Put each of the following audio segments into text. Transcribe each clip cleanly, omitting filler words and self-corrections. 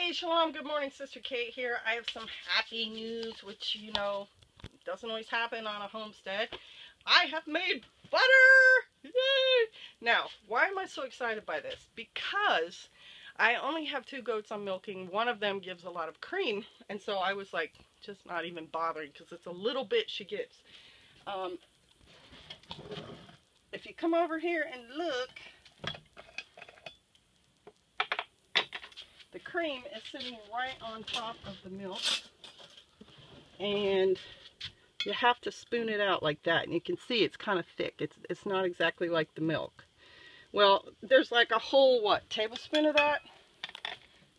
Hey, Shalom. Good morning, Sister Kate here. I have some happy news, which, doesn't always happen on a homestead. I have made butter! Yay! Now, why am I so excited by this? Because I only have 2 goats I'm milking. One of them gives a lot of cream, and so I was like, just not even bothering, because it's a little bit she gives. If you come over here and look, the cream is sitting right on top of the milk, and you have to spoon it out like that, and you can see it's kind of thick. It's not exactly like the milk. Well, there's like a whole, tablespoon of that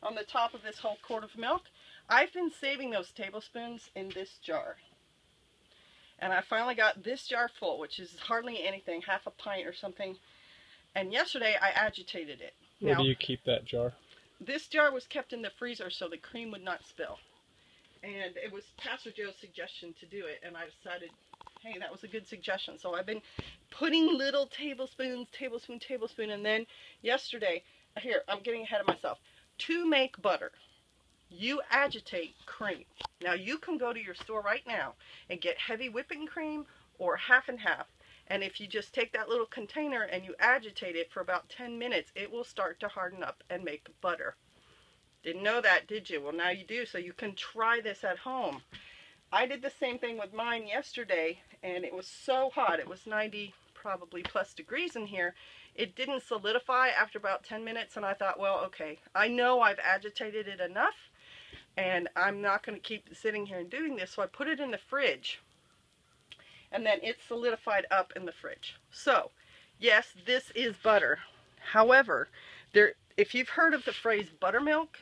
on the top of this whole quart of milk. I've been saving those tablespoons in this jar, and I finally got this jar full, which is hardly anything, half a pint or something, and yesterday I agitated it. Where do you keep that jar? This jar was kept in the freezer so the cream would not spill. And it was Pastor Joe's suggestion to do it, and I decided, hey, that was a good suggestion. So I've been putting little tablespoons, tablespoon, and then yesterday, here, I'm getting ahead of myself. To make butter, you agitate cream. Now, you can go to your store right now and get heavy whipping cream or half and half. And if you just take that little container and you agitate it for about 10 minutes, it will start to harden up and make butter. Didn't know that, did you? Well, now you do, so you can try this at home. I did the same thing with mine yesterday, and it was so hot. It was 90 probably plus degrees in here. It didn't solidify after about 10 minutes, and I thought, well, okay, I know I've agitated it enough, and I'm not going to keep sitting here and doing this, so I put it in the fridge. And then it solidified up in the fridge. So, yes, this is butter. However, if you've heard of the phrase buttermilk,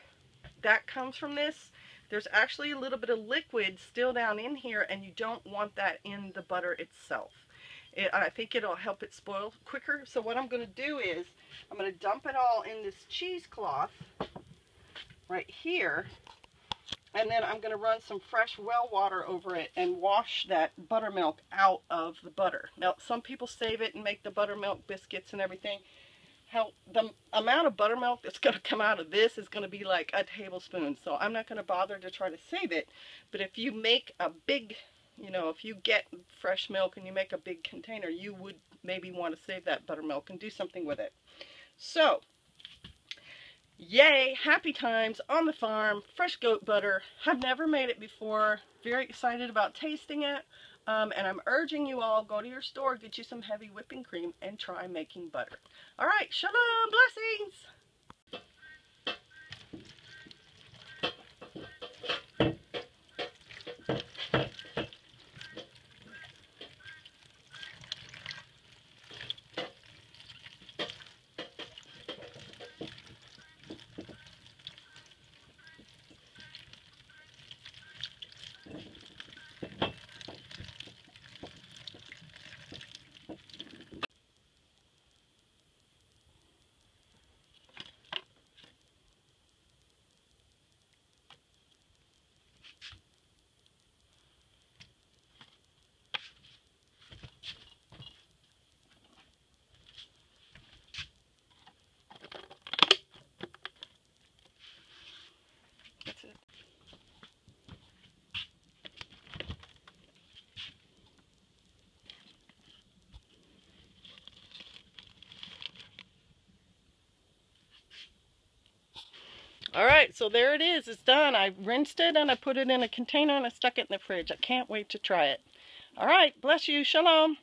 that comes from this. There's actually a little bit of liquid still down in here, and you don't want that in the butter itself. I think it'll help it spoil quicker. So what I'm going to do is, I'm going to dump it all in this cheesecloth right here. And then I'm going to run some fresh well water over it and wash that buttermilk out of the butter. Now, some people save it and make the buttermilk biscuits and everything. Hell, the amount of buttermilk that's going to come out of this is going to be like a tablespoon. So I'm not going to bother to try to save it. But if you make a big, if you get fresh milk and you make a big container, you would maybe want to save that buttermilk and do something with it. So, yay, happy times on the farm, fresh goat butter. I've never made it before. Very excited about tasting it. And I'm urging you all, go to your store, get you some heavy whipping cream, and try making butter. All right, shalom, blessings. That's it. All right, so there it is. It's done. I rinsed it and I put it in a container and I stuck it in the fridge. I can't wait to try it. All right, bless you. Shalom.